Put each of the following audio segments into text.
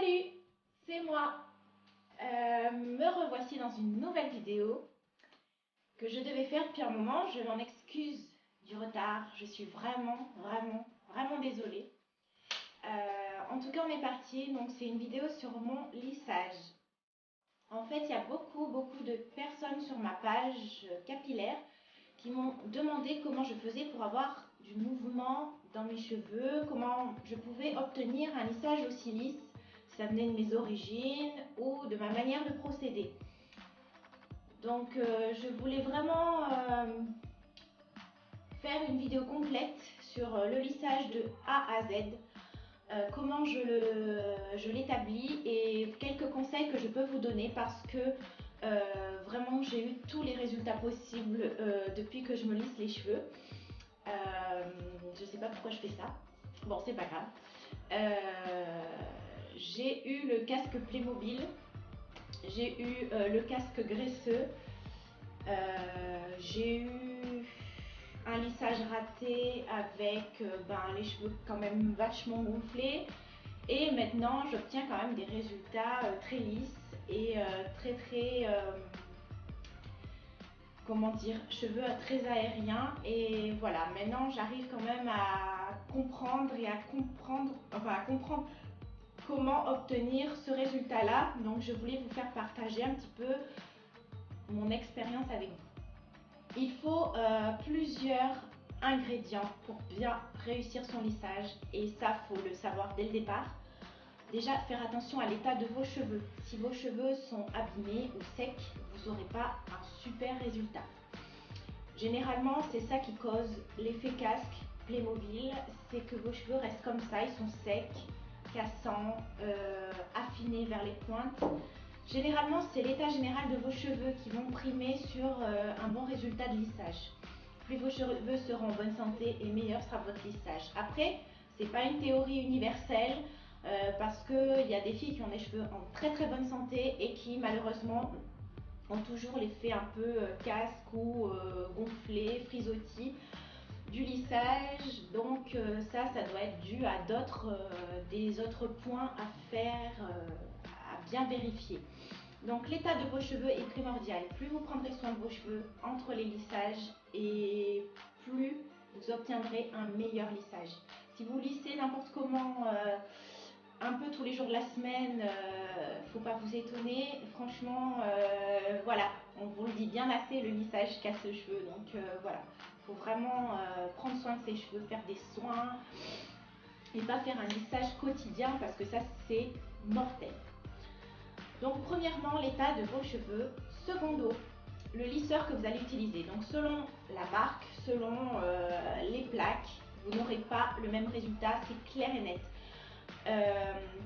Salut, c'est moi. Me revoici dans une nouvelle vidéo que je devais faire depuis un moment. Je m'en excuse du retard. Je suis vraiment désolée. En tout cas, on est parti. Donc, c'est une vidéo sur mon lissage. En fait, il y a beaucoup de personnes sur ma page capillaire qui m'ont demandé comment je faisais pour avoir du mouvement dans mes cheveux, comment je pouvais obtenir un lissage aussi lisse, si ça venait de mes origines ou de ma manière de procéder. Donc je voulais vraiment faire une vidéo complète sur le lissage de A à Z, comment je l'établis et quelques conseils que je peux vous donner parce que vraiment j'ai eu tous les résultats possibles depuis que je me lisse les cheveux. Je sais pas pourquoi je fais ça. Bon, c'est pas grave. J'ai eu le casque Playmobil. J'ai eu le casque graisseux. J'ai eu un lissage raté avec les cheveux quand même vachement gonflés. Et maintenant, j'obtiens quand même des résultats très lisses et comment dire, cheveux très aériens. Et voilà, maintenant j'arrive quand même à comprendre comment obtenir ce résultat là. Donc je voulais vous faire partager un petit peu mon expérience avec vous. Il faut plusieurs ingrédients pour bien réussir son lissage et ça faut le savoir dès le départ. Déjà, faire attention à l'état de vos cheveux. Si vos cheveux sont abîmés ou secs, vous n'aurez pas un super résultat. Généralement, c'est ça qui cause l'effet casque Playmobil, c'est que vos cheveux restent comme ça, ils sont secs, cassants, affinés vers les pointes. Généralement, c'est l'état général de vos cheveux qui vont primer sur un bon résultat de lissage. Plus vos cheveux seront en bonne santé et meilleur sera votre lissage. Après, c'est pas une théorie universelle. Parce qu'il y a des filles qui ont des cheveux en très bonne santé et qui malheureusement ont toujours l'effet un peu casque ou gonflé, frisottis du lissage. Donc ça doit être dû à des autres points à faire, à bien vérifier. Donc l'état de vos cheveux est primordial. Plus vous prendrez soin de vos cheveux entre les lissages et plus vous obtiendrez un meilleur lissage. Si vous lissez n'importe comment, un peu tous les jours de la semaine, faut pas vous étonner. Franchement, voilà, on vous le dit bien assez, le lissage casse les cheveux. Donc voilà, faut vraiment prendre soin de ses cheveux, faire des soins et pas faire un lissage quotidien parce que ça c'est mortel. Donc premièrement, l'état de vos cheveux. Secondo, le lisseur que vous allez utiliser. Donc selon la marque, selon les plaques, vous n'aurez pas le même résultat, c'est clair et net.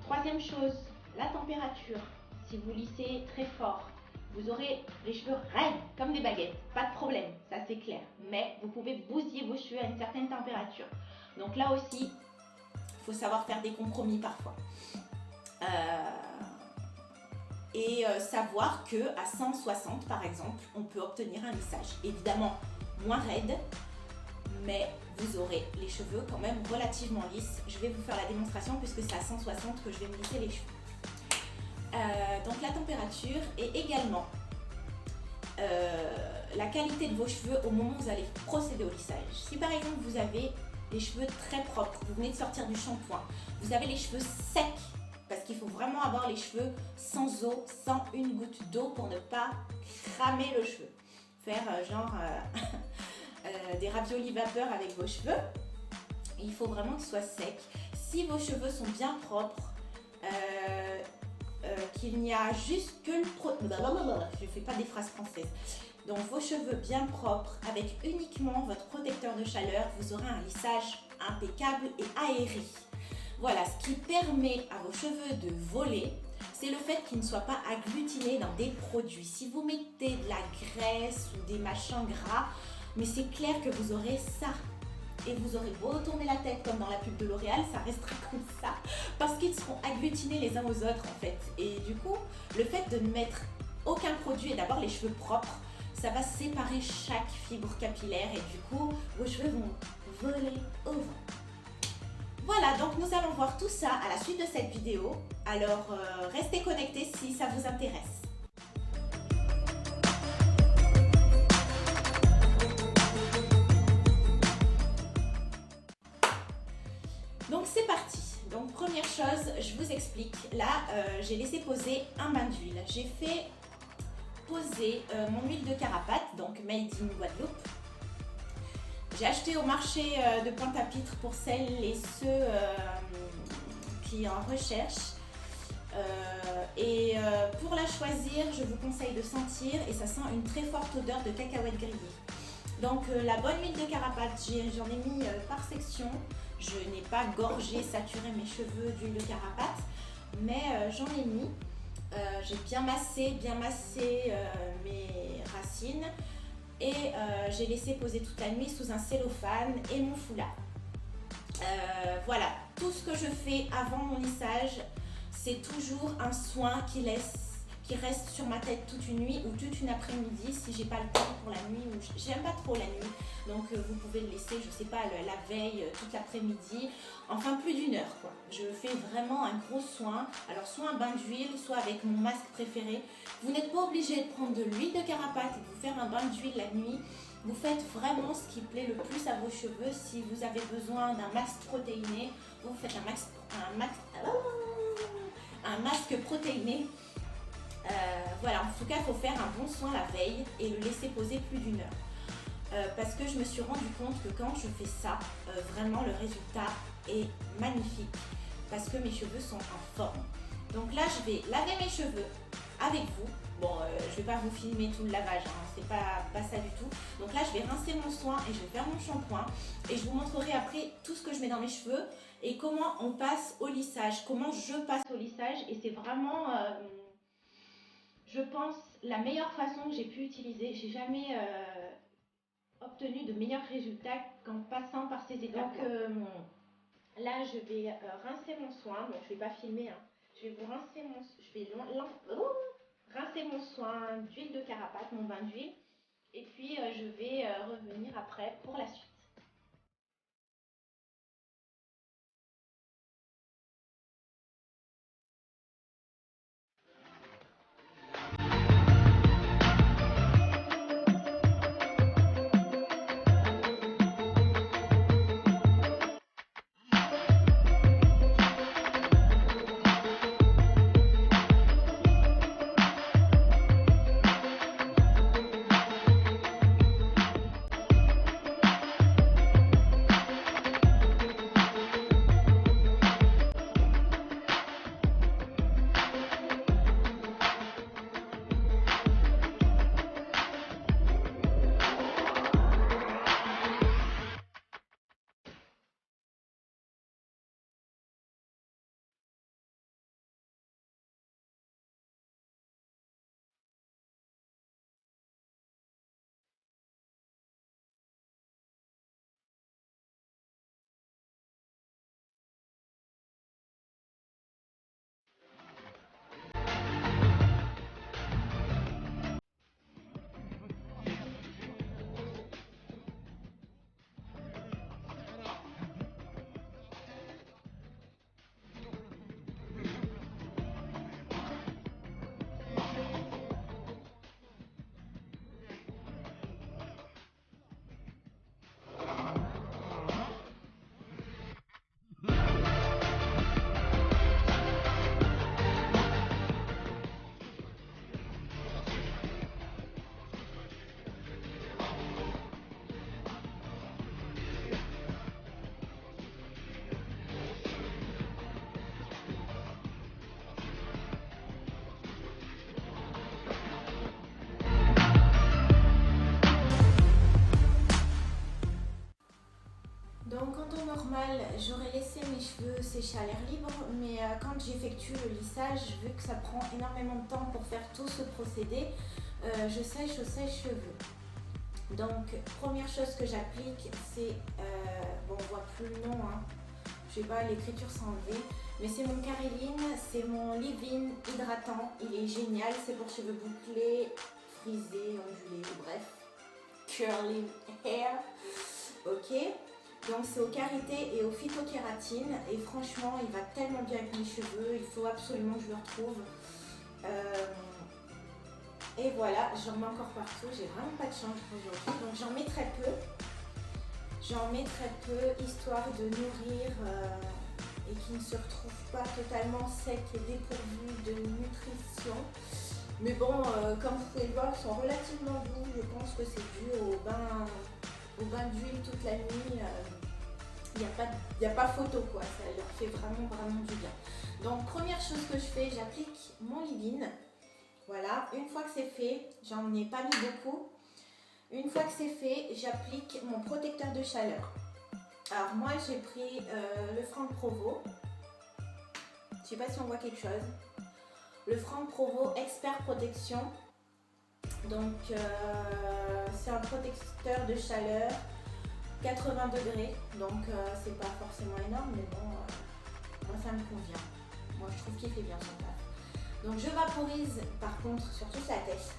Troisième chose, la température. Si vous lissez très fort, vous aurez les cheveux raides comme des baguettes, pas de problème, ça c'est clair. Mais vous pouvez bousiller vos cheveux à une certaine température. Donc là aussi, il faut savoir faire des compromis parfois. Savoir que à 160 par exemple, on peut obtenir un lissage. Évidemment, moins raide, mais vous aurez les cheveux quand même relativement lisses. Je vais vous faire la démonstration puisque c'est à 160 que je vais me lisser les cheveux. Donc la température et également la qualité de vos cheveux au moment où vous allez procéder au lissage. Si par exemple vous avez les cheveux très propres, vous venez de sortir du shampoing, vous avez les cheveux secs, parce qu'il faut vraiment avoir les cheveux sans eau, sans une goutte d'eau pour ne pas cramer le cheveu. Faire des raviolis vapeur avec vos cheveux. Il faut vraiment qu'ils soient secs. Si vos cheveux sont bien propres, qu'il n'y a juste que je ne fais pas des phrases françaises. Donc vos cheveux bien propres avec uniquement votre protecteur de chaleur, vous aurez un lissage impeccable et aéré. Voilà, ce qui permet à vos cheveux de voler, c'est le fait qu'ils ne soient pas agglutinés dans des produits. Si vous mettez de la graisse ou des machins gras, mais c'est clair que vous aurez ça. Et vous aurez beau tourner la tête comme dans la pub de L'Oréal, ça restera comme ça. Parce qu'ils seront agglutinés les uns aux autres en fait. Et du coup, le fait de ne mettre aucun produit et d'avoir les cheveux propres, ça va séparer chaque fibre capillaire et du coup, vos cheveux vont voler au vent. Voilà, donc nous allons voir tout ça à la suite de cette vidéo. Alors restez connectés si ça vous intéresse. Donc c'est parti. Donc première chose, je vous explique. Là, j'ai laissé poser un bain d'huile. J'ai fait poser mon huile de Carapate, donc made in Guadeloupe. J'ai acheté au marché de Pointe-à-Pitre pour celles et ceux qui en recherchent. Pour la choisir, je vous conseille de sentir et ça sent une très forte odeur de cacahuètes grillées. Donc la bonne huile de Carapate, j'en ai mis par section. Je n'ai pas gorgé, saturé mes cheveux d'huile de Carapate, mais j'en ai mis. J'ai bien massé mes racines et j'ai laissé poser toute la nuit sous un cellophane et mon foulard. Voilà, tout ce que je fais avant mon lissage, c'est toujours un soin qui reste sur ma tête toute une nuit ou toute une après-midi si j'ai pas le temps pour la nuit, ou j'aime pas trop la nuit, donc vous pouvez le laisser, je sais pas, la veille, toute l'après-midi, enfin plus d'1 heure quoi. Je fais vraiment un gros soin, alors soit un bain d'huile, soit avec mon masque préféré. Vous n'êtes pas obligé de prendre de l'huile de Carapate et de vous faire un bain d'huile la nuit. Vous faites vraiment ce qui plaît le plus à vos cheveux. Si vous avez besoin d'un masque protéiné, vous faites un masque protéiné. Voilà, en tout cas, il faut faire un bon soin la veille et le laisser poser plus d'1 heure. Parce que je me suis rendu compte que quand je fais ça, vraiment le résultat est magnifique. Parce que mes cheveux sont en forme. Donc là, je vais laver mes cheveux avec vous. Bon, je vais pas vous filmer tout le lavage, hein, c'est pas ça du tout. Donc là, je vais rincer mon soin et je vais faire mon shampoing. Et je vous montrerai après tout ce que je mets dans mes cheveux et comment on passe au lissage, comment je passe au lissage. Et c'est vraiment, je pense, la meilleure façon que j'ai pu utiliser. J'ai jamais obtenu de meilleurs résultats qu'en passant par ces étapes. Donc là, je vais rincer mon soin. Donc je vais pas filmer, hein. Je vais vous rincer rincer mon soin d'huile de Carapate, mon bain d'huile, et puis je vais revenir après pour la suite. Donc en temps normal, j'aurais laissé mes cheveux sécher à l'air libre, mais quand j'effectue le lissage, vu que ça prend énormément de temps pour faire tout ce procédé, je sèche au sèche-cheveux. Donc première chose que j'applique, c'est, bon on voit plus le nom, hein, je sais pas, l'écriture s'est enlevée, mais c'est mon Careline, c'est mon leave-in hydratant, il est génial, c'est pour cheveux bouclés, frisés, ondulés, bref, curly hair, ok. Donc c'est au karité et au phytokératine et franchement il va tellement bien avec mes cheveux, il faut absolument que je le retrouve. Et voilà, j'en mets encore partout, j'ai vraiment pas de chance aujourd'hui, donc j'en mets très peu. J'en mets très peu, histoire de nourrir et qu'ils ne se retrouvent pas totalement secs et dépourvus de nutrition. Mais bon, comme vous pouvez le voir, ils sont relativement doux. Je pense que c'est dû au bain d'huile toute la nuit. Il n'y a pas photo quoi, ça leur fait vraiment du bien. Donc première chose que je fais, j'applique mon leave-in. Voilà, une fois que c'est fait, j'en ai pas mis beaucoup. Une fois que c'est fait, j'applique mon protecteur de chaleur. Alors moi j'ai pris le Franck Provo. Je sais pas si on voit quelque chose. Le Franck Provo Expert Protection. Donc c'est un protecteur de chaleur 80 degrés. Donc c'est pas forcément énorme mais bon, moi ça me convient. Moi je trouve qu'il fait bien son taf. Donc je vaporise par contre sur toute la tête.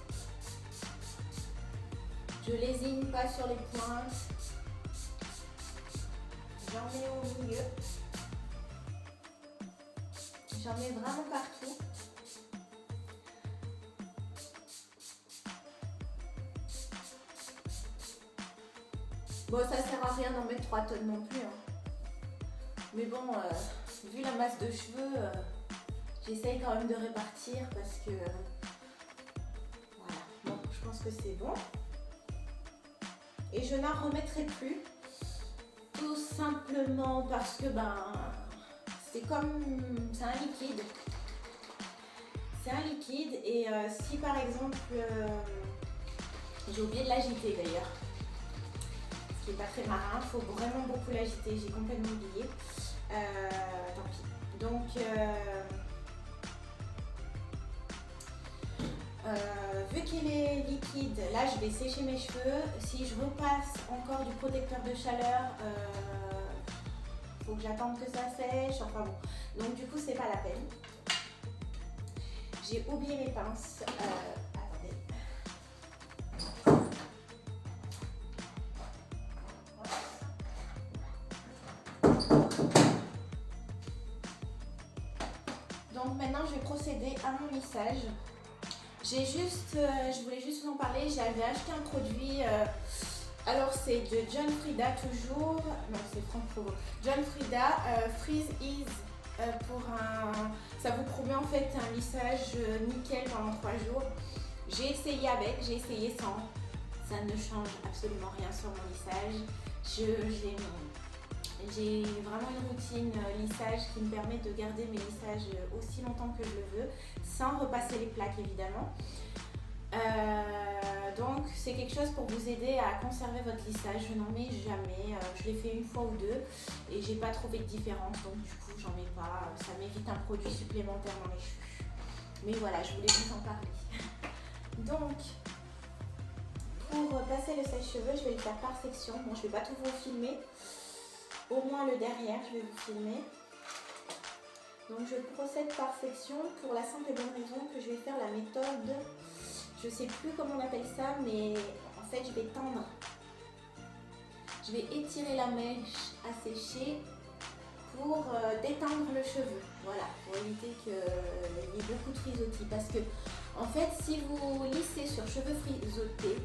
Je lésine pas sur les pointes. J'en mets au milieu. J'en mets vraiment partout. Bon, ça sert à rien d'en mettre 3 tonnes non plus. Mais bon, vu la masse de cheveux, j'essaye quand même de répartir parce que... voilà, bon, je pense que c'est bon. Et je n'en remettrai plus. Tout simplement parce que c'est un liquide. C'est un liquide et si par exemple, j'ai oublié de l'agiter d'ailleurs, ce qui n'est pas très marin, il faut vraiment beaucoup l'agiter, j'ai complètement oublié. Tant pis. Donc, vu qu'il est liquide, là je vais sécher mes cheveux. Si je repasse encore du protecteur de chaleur, faut que j'attende que ça sèche, enfin bon. Donc du coup c'est pas la peine. J'ai oublié mes pinces. Attendez. Donc maintenant je vais procéder à mon lissage. Je voulais juste vous en parler, j'avais acheté un produit, alors c'est de John Frieda toujours, non c'est Franck Provo, John Frieda, Freeze Ease, ça vous promet en fait un lissage nickel pendant 3 jours. J'ai essayé avec, j'ai essayé sans, ça ne change absolument rien sur mon lissage. J'ai vraiment une routine lissage qui me permet de garder mes lissages aussi longtemps que je le veux, sans repasser les plaques évidemment. Donc c'est quelque chose pour vous aider à conserver votre lissage. Je n'en mets jamais, je l'ai fait une fois ou deux et j'ai pas trouvé de différence, donc du coup j'en mets pas. Ça m'évite un produit supplémentaire dans les cheveux. Mais voilà, je voulais vous en parler. Donc pour passer le sèche-cheveux, je vais le faire par section. Bon, je vais pas tout vous filmer. Au moins le derrière, je vais vous filmer. Donc je procède par section pour la simple et bonne raison que je vais faire la méthode, je sais plus comment on appelle ça, mais en fait je vais tendre. Je vais étirer la mèche à sécher pour détendre le cheveu. Voilà, pour éviter qu'il y ait beaucoup de frisottis. Parce que en fait si vous lissez sur cheveux frisottés,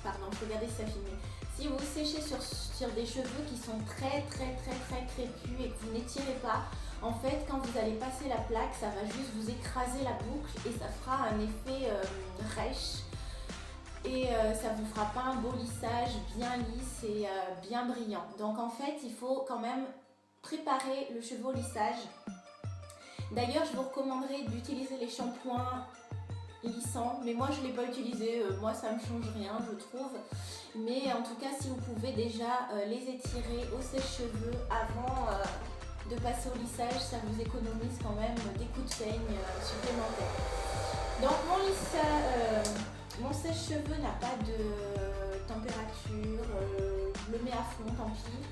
pardon, regardez si ça filme. Si vous séchez sur des cheveux qui sont très crépus et que vous n'étirez pas, en fait quand vous allez passer la plaque, ça va juste vous écraser la boucle et ça fera un effet rêche. Et ça vous fera pas un beau lissage bien lisse et bien brillant. Donc en fait il faut quand même préparer le cheveu au lissage. D'ailleurs je vous recommanderais d'utiliser les shampoings lissants, mais moi je ne l'ai pas utilisé, moi ça me change rien je trouve. Mais en tout cas si vous pouvez déjà les étirer au sèche-cheveux avant de passer au lissage, ça vous économise quand même des coups de peigne supplémentaires. Donc mon sèche-cheveux n'a pas de température, je le mets à fond, tant pis.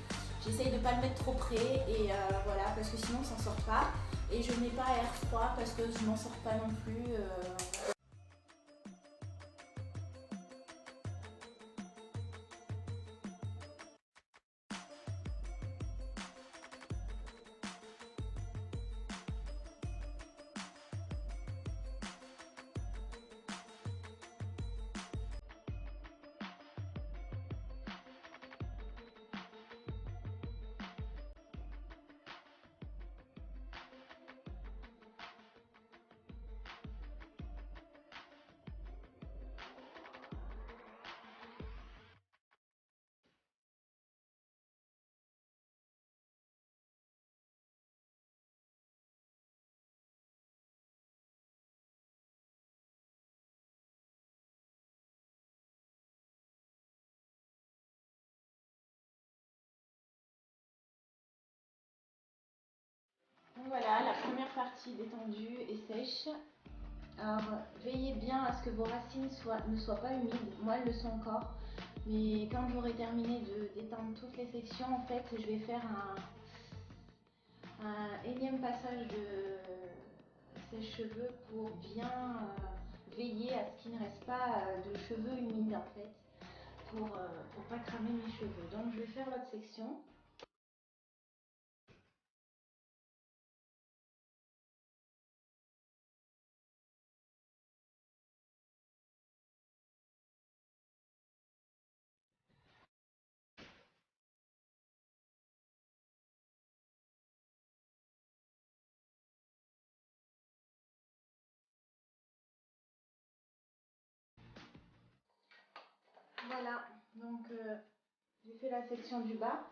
J'essaye de ne pas le mettre trop près et voilà, parce que sinon ça ne sort pas. Et je ne mets pas à air froid parce que je n'en sors pas non plus. Voilà, la première partie détendue et sèche. Alors, veillez bien à ce que vos racines ne soient pas humides. Moi, elles le sont encore. Mais quand j'aurai terminé de détendre toutes les sections, en fait, je vais faire un énième passage de sèche-cheveux pour bien veiller à ce qu'il ne reste pas de cheveux humides, en fait, pour pas cramer mes cheveux. Donc, je vais faire l'autre section. Voilà, donc j'ai fait la section du bas.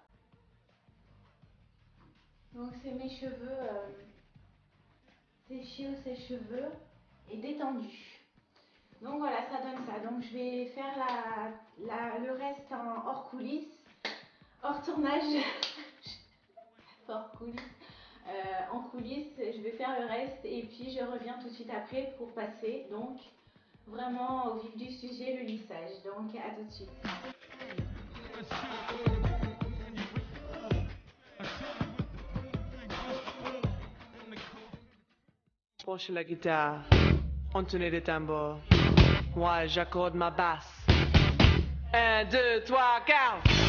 Donc c'est mes cheveux séchés au sèche-cheveux et détendus. Donc voilà, ça donne ça. Donc je vais faire le reste en hors coulisses, hors tournage, hors coulisses. En coulisses, je vais faire le reste et puis je reviens tout de suite après pour passer donc vraiment au vif du sujet, le lissage. Donc à tout de suite. Approche la guitare, on tenait des tambours. Moi j'accorde ma basse. 1, 2, 3, 4.